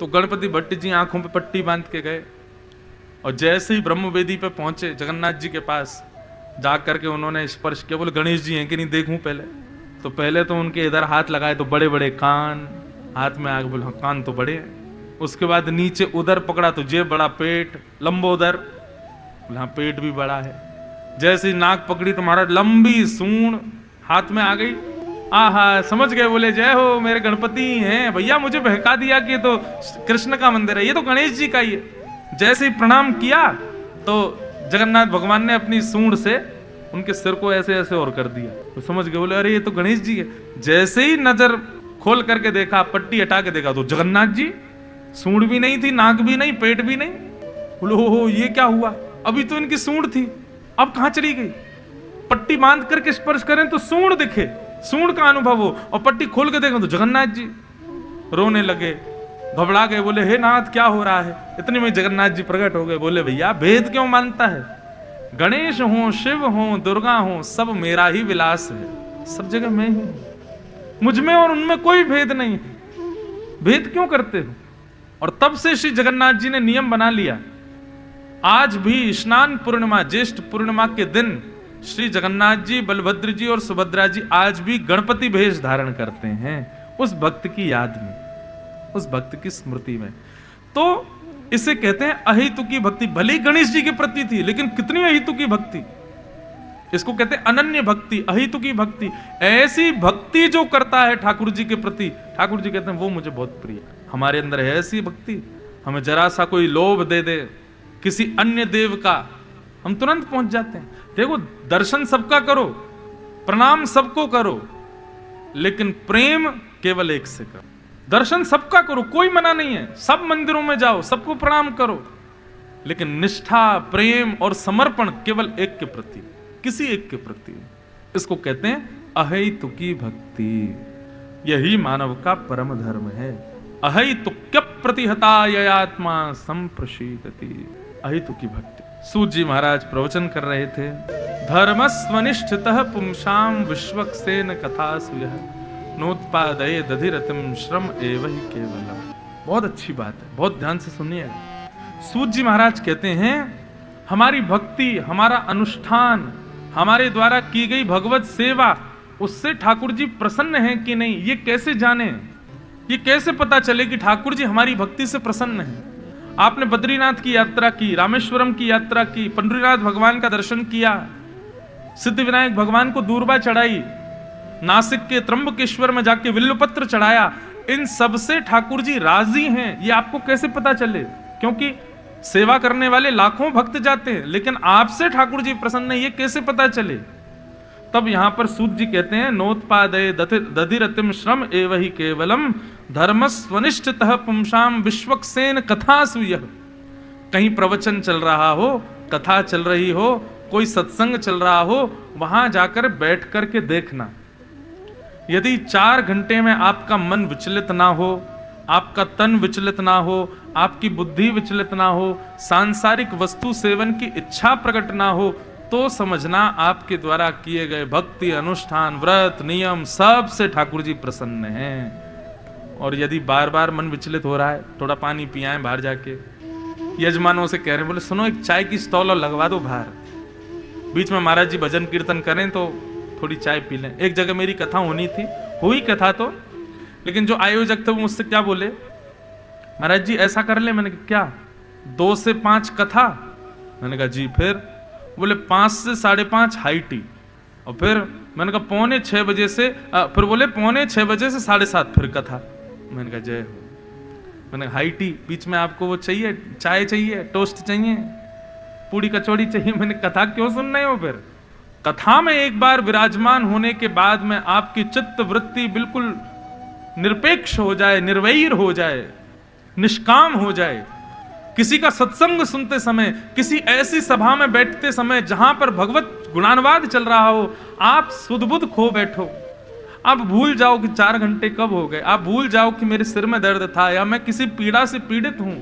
तो गणपति भट्ट जी आंखों पे पट्टी बांध के गए और जैसे ही ब्रह्मवेदी पे पहुंचे जगन्नाथ जी के पास, जाकर के उन्होंने स्पर्श किया, बोले गणेश जी हैं कि नहीं देखूं पहले। तो पहले तो उनके इधर हाथ लगाए तो बड़े बड़े कान, हाथ में आगे बोले हाँ कान तो बड़े हैं। उसके बाद नीचे उधर पकड़ा तो जे बड़ा पेट, लंबोदर, बोले हाँ पेट भी बड़ा है। जैसे ही नाक पकड़ी तो महाराज लंबी सूंड हाथ में आ गई। आहा, समझ गए, बोले जय हो मेरे गणपति हैं। भैया मुझे बहका दिया कि ये तो कृष्ण का मंदिर है, ये तो गणेश जी का ही है। जैसे ही प्रणाम किया तो जगन्नाथ भगवान ने अपनी सूंड से उनके सिर को ऐसे ऐसे और कर दिया। तो समझ गए, बोले अरे ये तो गणेश जी है। जैसे ही नजर खोल करके देखा, पट्टी हटा के देखा तो जगन्नाथ जी, सूंड भी नहीं थी, नाक भी नहीं, पेट भी नहीं। बोले हो ये क्या हुआ, अभी तो इनकी सूंड थी, अब कहां चली गई। पट्टी बांध करके स्पर्श करें तो सूंड दिखे, सूंड का अनुभव हो, और पट्टी खोल के देखें तो जगन्नाथ जी। रोने लगे, घबरा गए, बोले हे नाथ क्या हो रहा है। इतने में जगन्नाथ जी प्रकट हो गए। बोले भैया भेद क्यों मानता है, गणेश हो, शिव हो, दुर्गा हो, सब मेरा ही विलास है, सब जगह मैं ही, मुझ में और उनमें कोई भेद नहीं है, भेद क्यों करते हो। और तब से श्री जगन्नाथ जी ने नियम बना लिया, आज भी स्नान पूर्णिमा, ज्येष्ठ पूर्णिमा के दिन श्री जगन्नाथ जी, बलभद्र जी और सुभद्रा जी आज भी गणपति भेष धारण करते हैं, उस भक्त की याद में, उस भक्त की स्मृति में। तो इसे कहते हैं अहेतुकी भक्ति। भले ही गणेश जी के प्रति थी, लेकिन कितनी अहेतुकी भक्ति, इसको कहते हैं अनन्य भक्ति, अहेतुकी भक्ति। ऐसी भक्ति जो करता है ठाकुर जी के प्रति, ठाकुर जी कहते हैं वो मुझे बहुत प्रिय है। हमारे अंदर है ऐसी भक्ति, हमें जरा सा कोई लोभ दे दे किसी अन्य देव का, हम तुरंत पहुंच जाते हैं। देखो दर्शन सबका करो, प्रणाम सबको करो, लेकिन प्रेम केवल एक से करो। दर्शन सबका करो, कोई मना नहीं है, सब मंदिरों में जाओ, सबको प्रणाम करो, लेकिन निष्ठा, प्रेम और समर्पण केवल एक के प्रति, किसी एक के प्रति। इसको कहते हैं अहेतुकी भक्ति। यही मानव का परम धर्म है। अहेतुक्य प्रतिहता ययात्मा संप्रशीदति, अहेतुकी भक्ति। सूत जी महाराज प्रवचन कर रहे थे, धर्मस्वनिष्ठितः पुंसाम विश्वक्सेन कथासु यः नोत्पादये दधिरतिम श्रम एव हि केवलम। बहुत अच्छी बात है, बहुत ध्यान से सुनिए। सूत जी महाराज कहते हैं हमारी भक्ति, हमारा अनुष्ठान, हमारे द्वारा की गई भगवत सेवा, उससे ठाकुर जी प्रसन्न हैं कि नहीं, ये कैसे जाने, ये कैसे पता चले कि ठाकुर जी हमारी भक्ति से प्रसन्न हैं। आपने बद्रीनाथ की यात्रा की, रामेश्वरम की यात्रा की, पंडरीनाथ भगवान का दर्शन किया, सिद्धिविनायक भगवान को दूर्बा चढ़ाई, नासिक के त्र्यंबकेश्वर में जाके विल्लपत्र चढ़ाया, इन सब से ठाकुर जी राजी हैं, ये आपको कैसे पता चले। क्योंकि सेवा करने वाले लाखों भक्त जाते हैं, लेकिन आपसे ठाकुर जी प्रसन्न है, ये कैसे पता चले। तब यहां पर सूत जी कहते हैं नोत्पादये दधिरतिम श्रम एव हि केवलम धर्मस्वनिष्ठितः पुंसाम विश्वक्सेन कथासु यः। कहीं प्रवचन चल रहा हो, कथा चल रही हो, कोई सत्संग चल रहा हो, वहां जाकर बैठ करके देखना। यदि 4 घंटे में आपका मन विचलित ना हो, आपका तन विचलित ना हो, आपकी बुद्धि विचलित ना हो, सांसारिक वस्तु सेवन की इच्छा प्रकट ना हो, तो समझना आपके द्वारा किए गए भक्ति, अनुष्ठान, व्रत, नियम सब से ठाकुर जी प्रसन्न हैं। और यदि बार बार मन विचलित हो रहा है, थोड़ा पानी पियाएं बाहर जाके, यजमानों से कह रहे हैं, बोले सुनो एक चाय की स्टॉल और लगवा दो बाहर, बीच में महाराज जी भजन कीर्तन करें तो थोड़ी चाय पी लें। एक जगह मेरी कथा होनी थी, हुई कथा तो, लेकिन जो आयोजक थे वो मुझसे क्या बोले, महाराज जी ऐसा कर ले। मैंने कहा क्या, 2 से 5 कथा। मैंने कहा जी, फिर बोले 5 से 5:30 हाई टी, और फिर मैंने कहा 5:45 बजे से, फिर बोले 5:45 बजे से 7:30 फिर कथा। मैंने कहा जय हो। मैंने हाई टी, बीच में आपको वो चाहिए, चाय चाहिए, टोस्ट चाहिए, पूड़ी कचौड़ी चाहिए। मैंने कथा क्यों सुन रहे हो। फिर कथा में एक बार विराजमान होने के बाद में आपकी चित्त वृत्ति बिल्कुल निरपेक्ष हो जाए, निर्वैर हो जाए, निष्काम हो जाए। किसी का सत्संग सुनते समय, किसी ऐसी सभा में बैठते समय जहां पर भगवत गुणानुवाद चल रहा हो, आप सुध-बुध खो बैठो, आप भूल जाओ कि 4 घंटे कब हो गए, आप भूल जाओ कि मेरे सिर में दर्द था या मैं किसी पीड़ा से पीड़ित हूं,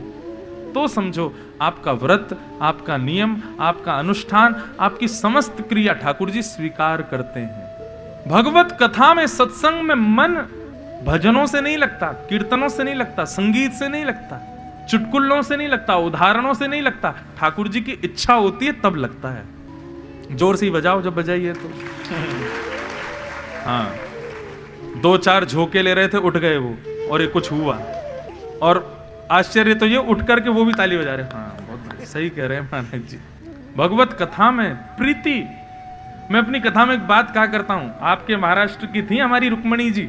तो समझो आपका व्रत, आपका नियम, आपका अनुष्ठान, आपकी समस्त क्रिया ठाकुर जी स्वीकार करते हैं। भगवत कथा में, सत्संग में मन भजनों से नहीं लगता, कीर्तनों से नहीं लगता, संगीत से नहीं लगता, चुटकुलों से नहीं लगता, उदाहरणों से नहीं लगता। ठाकुर जी की इच्छा होती है तब लगता है। जोर से ही बजाओ जब बजाइए तो। हाँ, 2-4 झोंके ले रहे थे, उठ गए वो, और ये कुछ हुआ। और आश्चर्य तो ये उठ करके वो भी ताली बजा रहे। हाँ, बहुत सही कह रहे हैं महाराज जी। भगवत कथा में प्रीति। मैं अपनी कथा में एक बात कहा करता हूं, आपके महाराष्ट्र की थी हमारी रुक्मणी जी।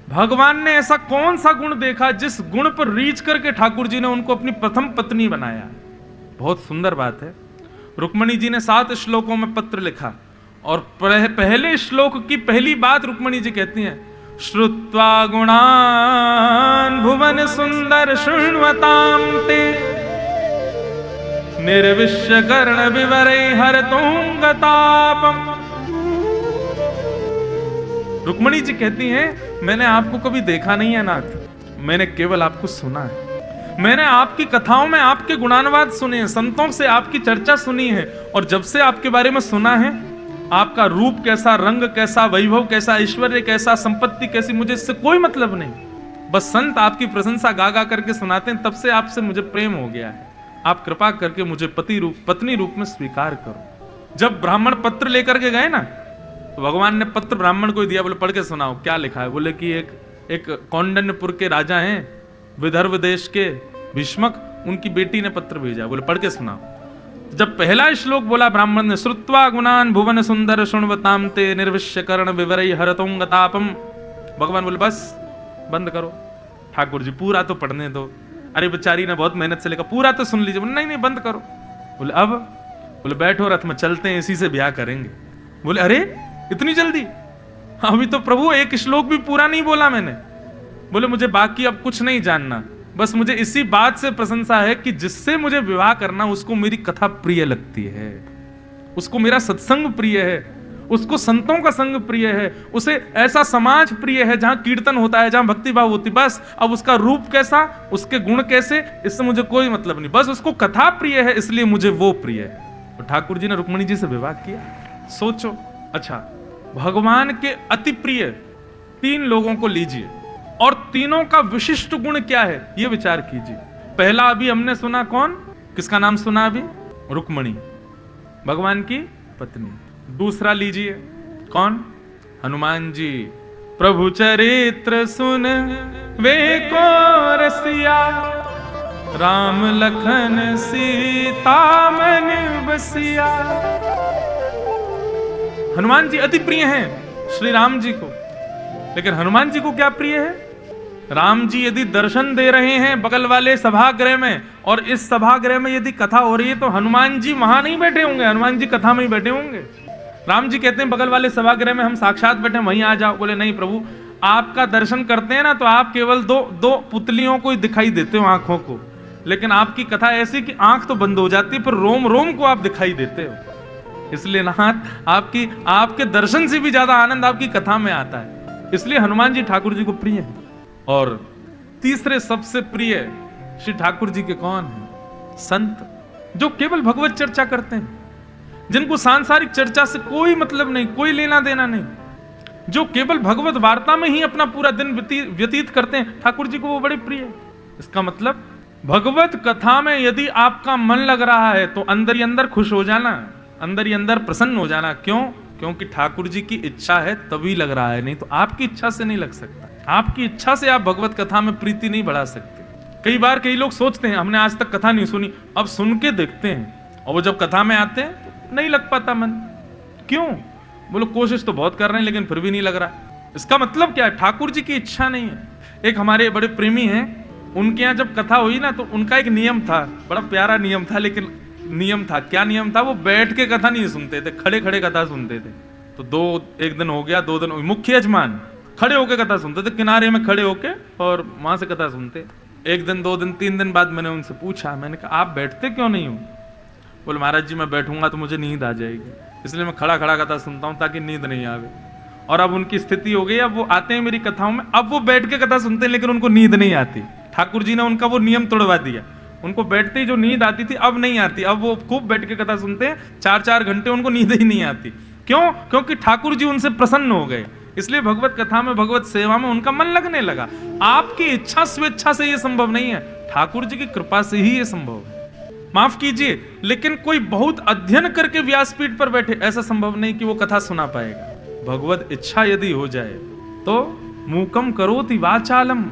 भगवान ने ऐसा कौन सा गुण देखा जिस गुण पर रीच करके ठाकुर जी ने उनको अपनी प्रथम पत्नी बनाया। बहुत सुंदर बात है। रुक्मणी जी ने 7 श्लोकों में पत्र लिखा, और पहले श्लोक की पहली बात रुक्मणी जी कहती हैं, श्रुत्वा गुणान भुवन सुंदर शृण्वताम ते निर्विश्य कर्ण विवरे हरतोंगतापम। रुक्मणी जी कहती हैं, मैंने आपको कभी देखा नहीं है नाथ, मैंने केवल आपको सुना है। मैंने आपकी कथाओं में आपके गुणानुवाद सुने हैं, संतों से आपकी चर्चा सुनी है, और जब से आपके बारे में सुना है, आपका रूप कैसा, रंग कैसा, वैभव कैसा, ऐश्वर्य कैसा, संपत्ति कैसी, मुझे इससे कोई मतलब नहीं। बस संत आपकी प्रशंसा गा गा करके सुनाते हैं, तब से आपसे मुझे प्रेम हो गया है। आप कृपा करके मुझे पत्नी रूप में स्वीकार करो। जब ब्राह्मण पत्र लेकर के गए ना, तो भगवान ने पत्र ब्राह्मण को दिया, बोले पढ़ के सुनाओ क्या लिखा है। बोले कि एक कौंडन्यपुर के राजा हैं, विदर्भ देश के भीष्मक, उनकी बेटी ने पत्र भेजा, बोले पढ़ के सुनाओ। जब पहला श्लोक बोला ब्राह्मण ने, श्रुत्वा गुणान भुवन सुंदर शृण्वताम ते निर्विश्य कर्ण विवरै हरतोंगतापम, भगवान बोले बस बंद करो। ठाकुर जी पूरा तो पढ़ने दो। अरे बेचारी ने बहुत मेहनत से लिखा, पूरा तो सुन लीजिए। नहीं नहीं बंद करो। बोले अब? बोले बैठो रथ में चलते हैं, इसी से ब्याह करेंगे। बोले अरे इतनी जल्दी? अभी तो प्रभु एक श्लोक भी पूरा नहीं बोला मैंने। बोले मुझे बाकी अब कुछ नहीं जानना, बस मुझे इसी बात से प्रशंसा है कि जिससे मुझे विवाह करना उसको मेरी कथा प्रिय लगती है, उसको मेरा सत्संग प्रिय है, उसको संतों का संग प्रिय है, उसे ऐसा समाज प्रिय है जहां कीर्तन होता है, जहां भक्ति भाव होती। बस अब उसका रूप कैसा, उसके गुण कैसे, इससे मुझे कोई मतलब नहीं, बस उसको कथा प्रिय है, इसलिए मुझे वो प्रिय है। तो ठाकुर जी ने रुक्मणी जी से विवाह किया। सोचो, अच्छा भगवान के अति प्रिय 3 लोगों को लीजिए, और तीनों का विशिष्ट गुण क्या है ये विचार कीजिए। पहला अभी हमने सुना, कौन, किसका नाम सुना अभी? रुक्मणी, भगवान की पत्नी। दूसरा लीजिए, कौन? हनुमान जी। प्रभु चरित्र सुन वे को रसिया, राम लखन सीता मन बसिया। हनुमान जी अति प्रिय हैं श्री राम जी को, लेकिन हनुमान जी को क्या प्रिय है? राम जी यदि दर्शन दे रहे हैं बगल वाले सभागृह में, और इस सभागृह में यदि कथा हो रही है, तो हनुमान जी वहां नहीं बैठे होंगे, हनुमान जी कथा में ही बैठे होंगे। राम जी कहते हैं बगल वाले सभागृह में हम साक्षात बैठे, वहीं आ जाओ। बोले नहीं प्रभु, आपका दर्शन करते हैं ना तो आप केवल दो पुतलियों को ही दिखाई देते हो, आंखों को, लेकिन आपकी कथा ऐसी कि आंख तो बंद हो जाती है, पर रोम रोम को आप दिखाई देते हो। इसलिए नाथ आपके दर्शन से भी ज्यादा आनंद आपकी कथा में आता है, इसलिए हनुमान जी ठाकुर जी को प्रिय है। और तीसरे सबसे प्रिय श्री ठाकुर जी के कौन है? संत, जो केवल भगवत चर्चा करते हैं, जिनको सांसारिक चर्चा से कोई मतलब नहीं, कोई लेना देना नहीं, जो केवल भगवत वार्ता में ही अपना पूरा दिन व्यतीत करते हैं, ठाकुर जी को वो बड़े प्रिय है। इसका मतलब भगवत कथा में यदि आपका मन लग रहा है तो अंदर ही अंदर खुश हो जाना, अंदर ही अंदर प्रसन्न हो जाना। क्यों? क्योंकि ठाकुर जी की इच्छा है तभी लग रहा है, नहीं तो आपकी इच्छा से नहीं लग सकता। आपकी इच्छा से आप भगवत कथा में प्रीति नहीं बढ़ा सकते। कई बार कई लोग सोचते हैं हमने आज तक कथा नहीं सुनी, अब सुन के देखते हैं, और वो जब कथा में आते हैं तो नहीं लग पाता मन। क्यों? बोलो कोशिश तो बहुत कर रहे हैं लेकिन फिर भी नहीं लग रहा। इसका मतलब क्या है? ठाकुर जी की इच्छा नहीं है। एक हमारे बड़े प्रेमी हैं, उनके यहाँ जब कथा हुई ना तो उनका एक नियम था, बड़ा प्यारा नियम था, लेकिन नियम था, क्या नियम था? वो बैठ के कथा नहीं सुनते थे, खड़े खड़े कथा सुनते थे। तो एक दिन हो गया, 2 दिन, मुख्य यजमान खड़े होके कथा सुनते थे, किनारे में खड़े होके, और वहां से कथा सुनते। 1 दिन 2 दिन 3 दिन बाद मैंने उनसे पूछा, मैंने कहा आप बैठते क्यों नहीं हो? बोले महाराज जी मैं बैठूंगा तो मुझे नींद आ जाएगी, इसलिए मैं खड़ा खड़ा कथा सुनता हूँ ताकि नींद नहीं आवे। और अब उनकी स्थिति हो गई, अब वो आते हैं मेरी कथाओं में, अब वो बैठ के कथा सुनते हैं लेकिन उनको नींद नहीं आती। ठाकुर जी ने उनका वो नियम तोड़वा दिया, उनको बैठते ही जो नींद आती थी अब नहीं आती, अब वो खूब बैठ के कथा सुनते हैं, 4-4 घंटे उनको नींद ही नहीं आती। क्यों? क्योंकि ठाकुर जी उनसे प्रसन्न हो गए। इसलिए भगवत कथा में, भगवत सेवा में उनका मन लगने लगा। आपकी इच्छा स्वेच्छा से यह संभव नहीं है, ठाकुर जी की कृपा से ही यह संभव है। माफ कीजिए, लेकिन कोई बहुत अध्ययन करके व्यासपीठ पर बैठे, ऐसा संभव नहीं कि वो कथा सुना पाएगा। भगवत इच्छा यदि हो जाए तो मूकम करोति वाचालम,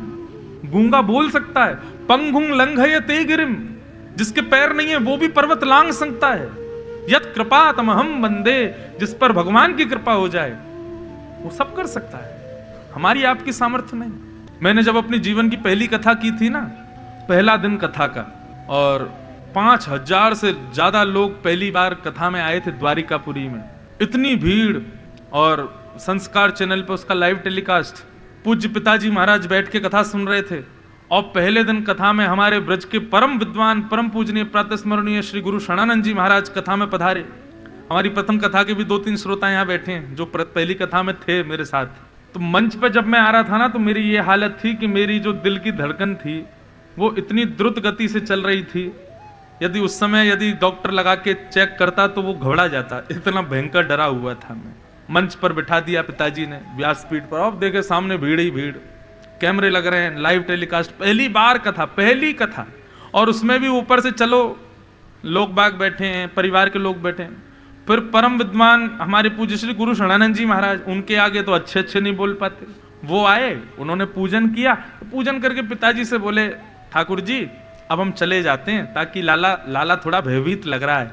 गूंगा बोल सकता है। पंगुं लंघयते गिरिम, जिसके पैर नहीं है वो भी पर्वत लांघ सकता है। यत कृपा तमहम वंदे, जिस पर भगवान की कृपा हो जाए वो सब कर सकता है, हमारी आपकी सामर्थ्य नहीं। मैंने जब अपनी जीवन की पहली कथा की थी ना, पहला दिन कथा का, और 5000 से ज्यादा लोग पहली बार कथा में आए थे द्वारिकापुरी में, इतनी भीड़, और संस्कार चैनल पे उसका लाइव टेलीकास्ट, पूज्य पिताजी महाराज बैठ के कथा सुन रहे थे। और पहले दिन कथा में हमारे ब्रज के परम विद्वान, परम पूजनीय, प्रातस्मरणीय श्री गुरु शरणानंद जी महाराज कथा में पधारे। हमारी प्रथम कथा के भी 2-3 श्रोता यहाँ बैठे हैं जो पहली कथा में थे मेरे साथ। तो मंच पे जब मैं आ रहा था ना, तो मेरी ये हालत थी कि मेरी जो दिल की धड़कन थी वो इतनी द्रुत गति से चल रही थी, यदि उस समय यदि डॉक्टर लगा के चेक करता तो वो घबरा जाता, इतना भयंकर डरा हुआ था मैं। मंच पर बिठा दिया पिताजी ने व्यासपीठ पर, अब देखे सामने भीड़ ही भीड़, कैमरे लग रहे हैं, लाइव टेलीकास्ट, पहली बार कथा, पहली कथा, और उसमें भी ऊपर से चलो लोग बाग बैठे हैं, परिवार के लोग बैठे हैं। फिर परम विद्वान हमारे पूज्य श्री गुरु शरणानंद जी महाराज, उनके आगे तो अच्छे नहीं बोल पाते, वो आए, उन्होंने पूजन किया। पूजन करके पिताजी से बोले, ठाकुर जी अब हम चले जाते हैं, ताकि लाला थोड़ा भयभीत लग रहा है,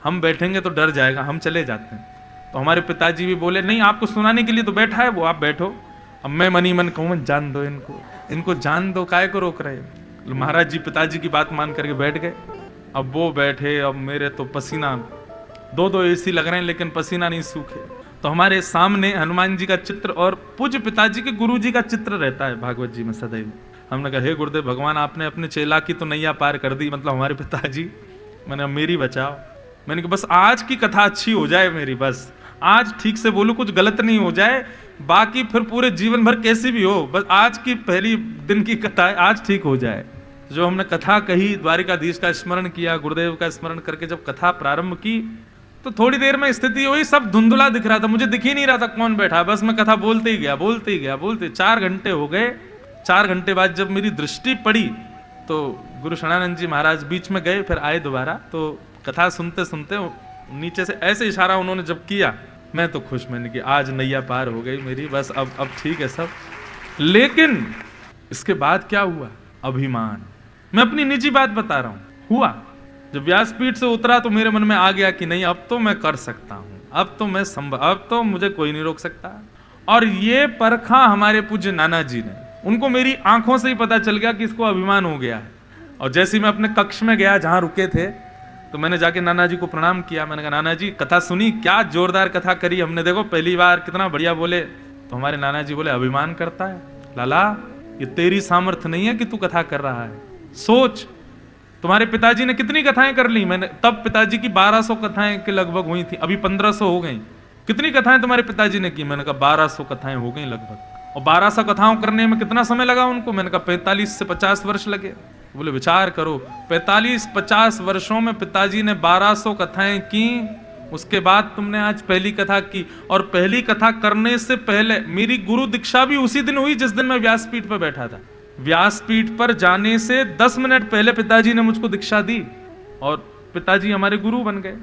हम बैठेंगे तो डर जाएगा, हम चले जाते हैं। तो हमारे पिताजी भी बोले, नहीं आपको सुनाने के लिए तो बैठा है वो, आप बैठो। अब मैं मनी मन कहूँ, जान दो इनको जान दो, काय को रोक रहे। महाराज जी पिताजी की बात मान करके बैठ गए। अब वो बैठे, अब मेरे तो पसीना, 2 एसी लग रहे हैं लेकिन पसीना नहीं सूखे। तो हमारे सामने हनुमान जी का चित्र और पूज्य पिताजी के गुरु जी का चित्र रहता है भागवत जी में सदैव। हमने कहा, हे गुरुदेव भगवान, आपने अपने चेला की तो नैया पार कर दी, मतलब हमारे पिताजी। मैंने कहा, मेरी बचाओ। मैंने कहा, बस आज की कथा अच्छी हो जाए मेरी, बस आज ठीक से बोलूं, कुछ गलत नहीं हो जाए, बाकी फिर पूरे जीवन भर कैसी भी हो, बस आज की पहली दिन की कथा है, आज ठीक हो जाए। जो हमने कथा कही, द्वारिकाधीश का स्मरण किया, गुरुदेव का स्मरण करके जब कथा प्रारंभ की, तो थोड़ी देर में स्थिति हुई, सब धुंधला दिख रहा था, मुझे दिख ही नहीं रहा था कौन बैठा, बस मैं कथा बोलते ही गया। 4 घंटे हो गए। 4 घंटे बाद जब मेरी दृष्टि पड़ी तो गुरु शरणानंद जी महाराज बीच में गए, फिर आए दोबारा। तो कथा सुनते सुनते नीचे से ऐसे इशारा उन्होंने जब किया, मैं तो खुश, मैंने कि आज नैया पार हो गई मेरी, बस अब ठीक है सब। लेकिन इसके बाद क्या हुआ? अभिमान। मैं अपनी निजी बात बता रहा हूं, हुआ जब व्यासपीठ से उतरा तो मेरे मन में आ गया कि नहीं, अब तो मैं कर सकता हूं, अब तो मुझे कोई नहीं रोक सकता। और ये परखा हमारे पूज्य नाना जी ने, उनको मेरी आंखों से ही पता चल गया कि इसको अभिमान हो गया है। और जैसे ही मैं अपने कक्ष में गया जहां रुके थे, तो मैंने जाके नाना जी को प्रणाम किया। मैंने कहा, नाना जी कथा सुनी, क्या जोरदार कथा करी हमने, देखो पहली बार कितना बढ़िया बोले। तो हमारे नाना जी बोले, अभिमान करता है लाला, ये तेरी सामर्थ्य नहीं है कि तू कथा कर रहा है, सोच तुम्हारे पिताजी ने कितनी कथाएं कर ली। मैंने तब पिताजी की 1200 कथाएं के लगभग हुई थी, अभी 1500 हो गई। कितनी कथाएं तुम्हारे पिताजी ने की? मैंने कहा 1200 कथाएं हो गई लगभग। और 1200 कथाओं करने में कितना समय लगा उनको? मैंने कहा 45 से 50 वर्ष लगे। बोले विचार करो, 45-50 वर्षों में पिताजी ने 1200 कथाएं की, उसके बाद तुमने आज पहली कथा की। और पहली कथा करने से पहले मेरी गुरु दीक्षा भी उसी दिन हुई जिस दिन मैं व्यासपीठ पर बैठा था। व्यासपीठ पर जाने से 10 मिनट पहले पिताजी ने मुझको दीक्षा दी और पिताजी हमारे गुरु बन गए।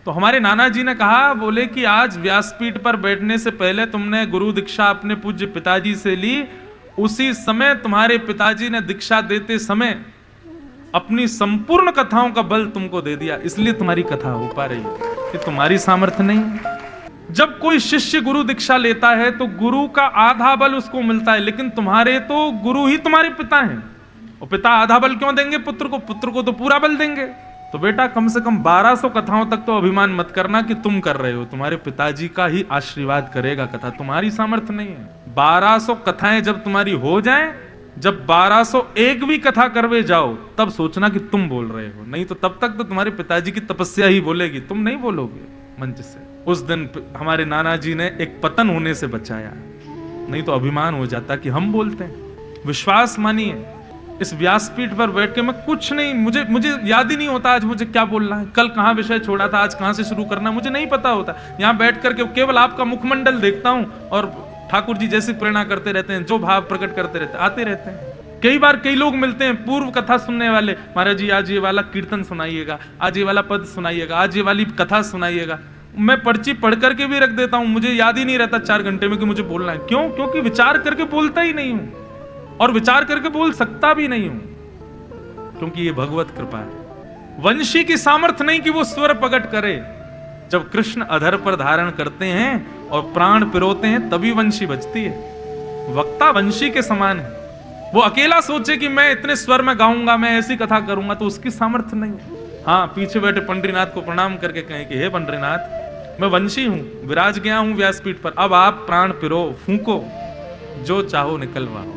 तो हमारे नाना जी ने कहा, बोले कि आज व्यासपीठ पर बैठने से पहले तुमने गुरु दीक्षा अपने पूज्य पिताजी से ली, उसी समय तुम्हारे पिताजी ने दीक्षा देते समय अपनी संपूर्ण कथाओं का बल तुमको दे दिया, इसलिए तुम्हारी कथा हो पा रही है, कि तुम्हारी सामर्थ्य नहीं। जब कोई शिष्य गुरु दीक्षा लेता है तो गुरु का आधा बल उसको मिलता है, लेकिन तुम्हारे तो गुरु ही तुम्हारे पिता हैं, और पिता आधा बल क्यों देंगे पुत्र को? पुत्र को तो पूरा बल देंगे। तो बेटा कम से कम 1200 कथाओं तक तो अभिमान मत करना कि तुम कर रहे हो, तुम्हारे पिताजी का ही आशीर्वाद करेगा कथा, तुम्हारी सामर्थ्य नहीं है। 1200 कथाएं जब तुम्हारी हो जाएं, जब 1201 भी कथा करवे जाओ, तब सोचना कि तुम बोल रहे हो, नहीं तो तब तक तो तुम्हारे पिताजी की तपस्या ही बोलेगी, तुम नहीं बोलोगे मंच से। उस दिन हमारे नाना जी ने एक पतन होने से बचाया, नहीं तो अभिमान हो जाता कि हम बोलते हैं। विश्वास मानिए, इस व्यासपीठ पर बैठ के मैं कुछ नहीं, मुझे याद ही नहीं होता आज मुझे क्या बोलना है, कल कहाँ विषय छोड़ा था, आज कहाँ से शुरू करना, मुझे नहीं पता होता। यहाँ बैठ करके केवल आपका मुखमंडल देखता हूँ और ठाकुर जी जैसी प्रेरणा करते रहते हैं, जो भाव प्रकट करते रहते हैं, आते रहते हैं। कई बार कई लोग मिलते हैं पूर्व कथा सुनने वाले, महाराज जी आज ये वाला कीर्तन सुनाइएगा, आज ये वाला पद सुनाइएगा, आज ये वाली कथा सुनाइएगा। मैं पर्ची पढ़ करके भी रख देता हूं, मुझे याद ही नहीं रहता 4 घंटे में कि मुझे बोलना है। क्यों? क्योंकि विचार करके बोलता ही नहीं हूं और विचार करके बोल सकता भी नहीं हूं, क्योंकि ये भगवत कृपा है। वंशी की सामर्थ्य नहीं कि वो स्वर प्रकट करे। जब कृष्ण अधर पर धारण करते हैं और प्राण पिरोते हैं तभी वंशी बजती है। वक्ता वंशी के समान है। वो अकेला सोचे कि मैं इतने स्वर में गाऊंगा, मैं ऐसी कथा करूंगा, तो उसकी सामर्थ्य नहीं है। हाँ, पीछे बैठे पंडरीनाथ को प्रणाम करके कहें कि हे पंडरीनाथ, मैं वंशी हूं, विराज गया हूं व्यासपीठ पर, अब आप प्राण पिरो, फूंको, जो चाहो निकलवाओ।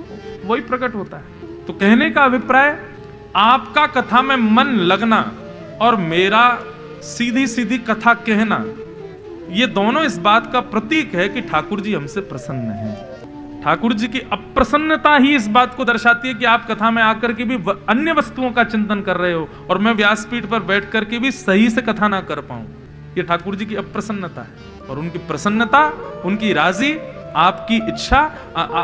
वही प्रकट होता है। तो कहने का अभिप्राय, आपका कथा में मन लगना और मेरा सीधी सीधी कथा कहना, ये दोनों इस बात का प्रतीक है कि ठाकुर जी हमसे प्रसन्न हैं। ठाकुर जी की अप्रसन्नता ही इस बात को दर्शाती है कि आप कथा में आकर के भी अन्य वस्तुओं का चिंतन कर रहे हो और मैं व्यासपीठ पर बैठ करके भी सही से कथा ना कर पाऊं। ये ठाकुर जी की अप्रसन्नता है। और उनकी प्रसन्नता, उनकी राजी, आपकी इच्छा,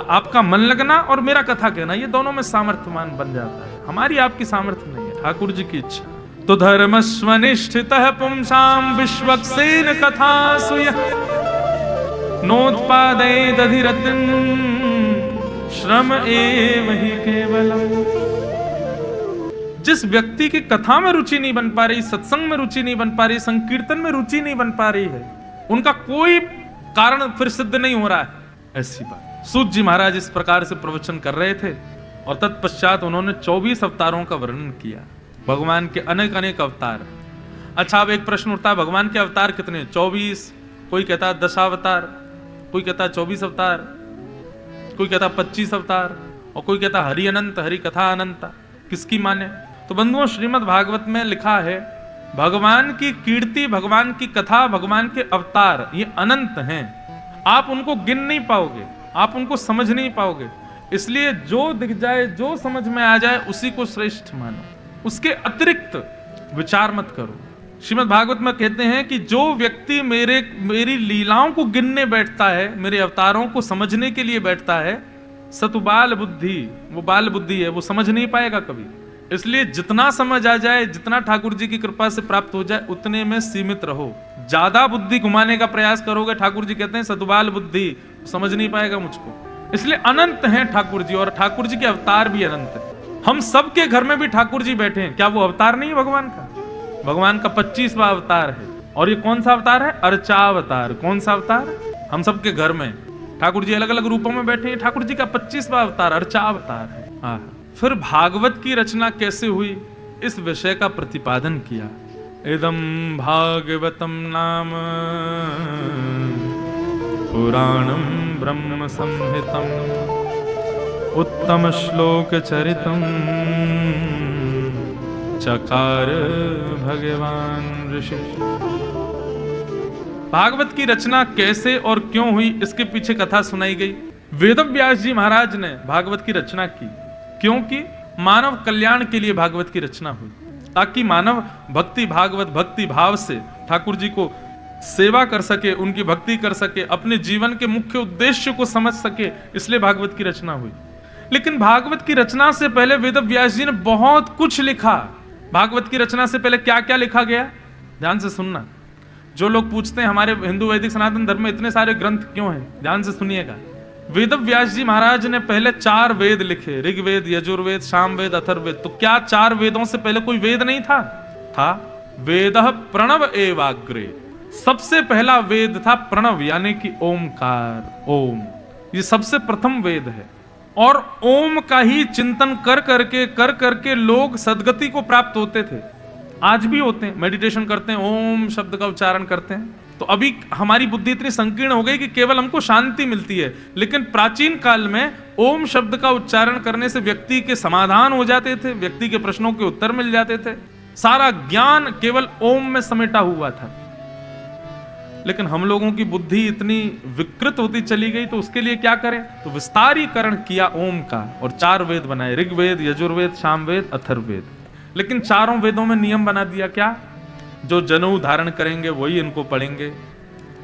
आपका मन लगना और मेरा कथा कहना, ये दोनों में सामर्थ्यमान बन जाता है। हमारी आपकी सामर्थ्य नहीं है, ठाकुर जी की इच्छा। तो धर्मस्वनिष्ठितः पुंसां विश्वक्सेन कथा सुयः नोत्पादयेदधिरतिं श्रम एव हि केवलम्। जिस व्यक्ति की कथा में रुचि नहीं बन पा रही, सत्संग में रुचि नहीं बन पा रही, संकीर्तन में रुचि नहीं बन पा रही है, उनका कोई कारण फिर सिद्ध नहीं हो रहा है। ऐसी बात सूत जी महाराज इस प्रकार से प्रवचन कर रहे थे और तत्पश्चात उन्होंने 24 अवतारों का वर्णन किया, भगवान के अनेक अनेक अवतार। अच्छा, अब एक प्रश्न उठता है, भगवान के अवतार कितने? 24। कोई कहता है 10 अवतार, कोई कहता है 24 अवतार, कोई कहता है 25 अवतार, और कोई कहता है हरि अनंत, हरि कथा अनंत। किसकी माने? तो बंधुओं, श्रीमद् भागवत में लिखा है भगवान की कीर्ति, भगवान की कथा, भगवान के अवतार ये अनंत हैं। आप उनको गिन नहीं पाओगे, आप उनको समझ नहीं पाओगे। इसलिए जो दिख जाए, जो समझ में आ जाए, उसी को श्रेष्ठ मानो, उसके अतिरिक्त विचार मत करो। श्रीमद् भागवत में कहते हैं कि जो व्यक्ति मेरी लीलाओं को गिनने बैठता है, मेरे अवतारों को समझने के लिए बैठता है, सतु बाल बुद्धि, वो बाल बुद्धि है, वो समझ नहीं पाएगा कभी। इसलिए जितना समझ आ जाए, जितना ठाकुर जी की कृपा से प्राप्त हो जाए, उतने में सीमित रहो। ज्यादा बुद्धि घुमाने का प्रयास करोगे, ठाकुर जी कहते हैं सतुबाल बुद्धि, समझ नहीं पाएगा मुझको। इसलिए अनंत हैं ठाकुर जी, और ठाकुर जी के अवतार भी अनंत है। हम सबके घर में भी ठाकुर जी बैठे हैं, क्या वो अवतार नहीं है भगवान का? भगवान का 25वां अवतार है। और ये कौन सा अवतार है? अर्चावतार। कौन सा अवतार? हम सबके घर में ठाकुर जी अलग अलग रूपों में बैठे हैं। ठाकुर जी का 25वां अवतार अर्चावतार है। फिर भागवत की रचना कैसे हुई, इस विषय का प्रतिपादन किया। इदं भागवतम नाम पुराणं ब्रह्म संहितम् उत्तम श्लोक चरितम् चकार भगवान ऋषि। भागवत की रचना कैसे और क्यों हुई, इसके पीछे कथा सुनाई गई। वेदव्यास जी महाराज ने भागवत की रचना की, क्योंकि मानव कल्याण के लिए भागवत की रचना हुई, ताकि मानव भक्ति भागवत भक्ति भाव से ठाकुर जी को सेवा कर सके, उनकी भक्ति कर सके, अपने जीवन के मुख्य उद्देश्य को समझ सके, इसलिए भागवत की रचना हुई। लेकिन भागवत की रचना से पहले वेदव्यास जी ने बहुत कुछ लिखा। भागवत की रचना से पहले क्या क्या लिखा गया, ध्यान से सुनना। जो लोग पूछते हैं हमारे हिंदू वैदिक सनातन धर्म में इतने सारे ग्रंथ क्यों हैं, ध्यान से सुनिएगा। वेदव्यास जी महाराज ने पहले 4 वेद लिखे, ऋग्वेद, यजुर्वेद, सामवेद, अथर्ववेद। तो क्या 4 वेदों से पहले कोई वेद नहीं था? था। वेदः प्रणव एवाग्रे, सबसे पहला वेद था प्रणव, यानी कि ओमकार, ओम। ये सबसे प्रथम वेद है। और ओम का ही चिंतन कर करके लोग सद्गति को प्राप्त होते थे। आज भी होते हैं, मेडिटेशन करते हैं, ओम शब्द का उच्चारण करते हैं। तो अभी हमारी बुद्धि इतनी संकीर्ण हो गई कि केवल हमको शांति मिलती है, लेकिन प्राचीन काल में ओम शब्द का उच्चारण करने से व्यक्ति के समाधान हो जाते थे, व्यक्ति के प्रश्नों के उत्तर मिल जाते थे। सारा ज्ञान केवल ओम में समेटा हुआ था। लेकिन हम लोगों की बुद्धि इतनी विकृत होती चली गई, तो उसके लिए क्या करें? तो विस्तारीकरण किया ओम का और 4 वेद बनाए, ऋग्वेद, यजुर्वेद, सामवेद, अथर्ववेद। लेकिन चारों वेदों में नियम बना दिया, क्या? जो जनेऊ धारण करेंगे वही इनको पढ़ेंगे,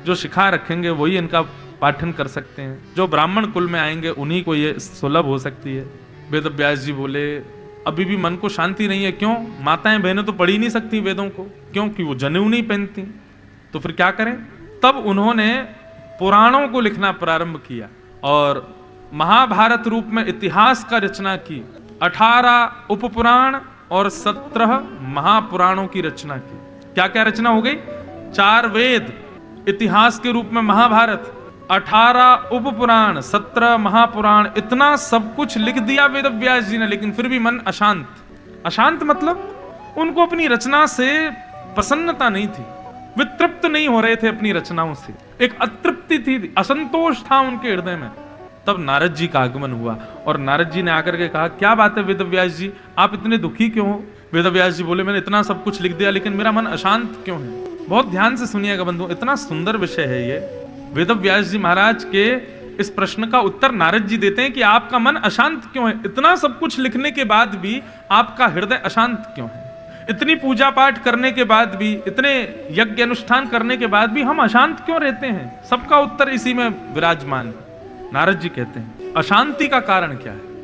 जो शिखा रखेंगे वही इनका पाठन कर सकते हैं। जो ब्राह्मण कुल में आएंगे उन्हीं को ये सुलभ हो सकती है। वेद व्यास जी बोले अभी भी मन को शांति नहीं है। क्यों? माताएं बहनें तो पढ़ ही नहीं सकती वेदों को, क्योंकि वो जनेऊ नहीं पहनती। तो फिर क्या करें? तब उन्होंने पुराणों को लिखना प्रारंभ किया और महाभारत रूप में इतिहास का रचना की। 18 उपपुराण और 17 महापुराणों की रचना की। क्या क्या रचना हो गई? 4 वेद, इतिहास के रूप में महाभारत, 18 उपपुराण, 17 महापुराण, इतना सब कुछ लिख दिया वेद व्यास जी ने। लेकिन फिर भी मन अशांत। अशांत मतलब उनको अपनी रचना से प्रसन्नता नहीं थी, वे तृप्त नहीं हो रहे थे अपनी रचनाओं से। एक अतृप्ति थी, असंतोष था उनके हृदय में। तब नारद जी का आगमन हुआ और नारद जी ने आकर के कहा, क्या बात है वेद व्यास जी, आप इतने दुखी क्यों हो? वेद व्यास जी बोले, मैंने इतना सब कुछ लिख दिया लेकिन मेरा मन अशांत क्यों है? बहुत ध्यान से सुनिएगा बंधु, इतना सुंदर विषय है ये। वेद व्यास जी महाराज के इस प्रश्न का उत्तर नारद जी देते हैं कि आपका मन अशांत क्यों है? इतना सब कुछ लिखने के बाद भी आपका हृदय अशांत क्यों है? इतनी पूजा पाठ करने के बाद भी, इतने यज्ञ अनुष्ठान करने के बाद भी हम अशांत क्यों रहते हैं? सबका उत्तर इसी में विराजमान। नारद जी कहते हैं, अशांति का कारण क्या है?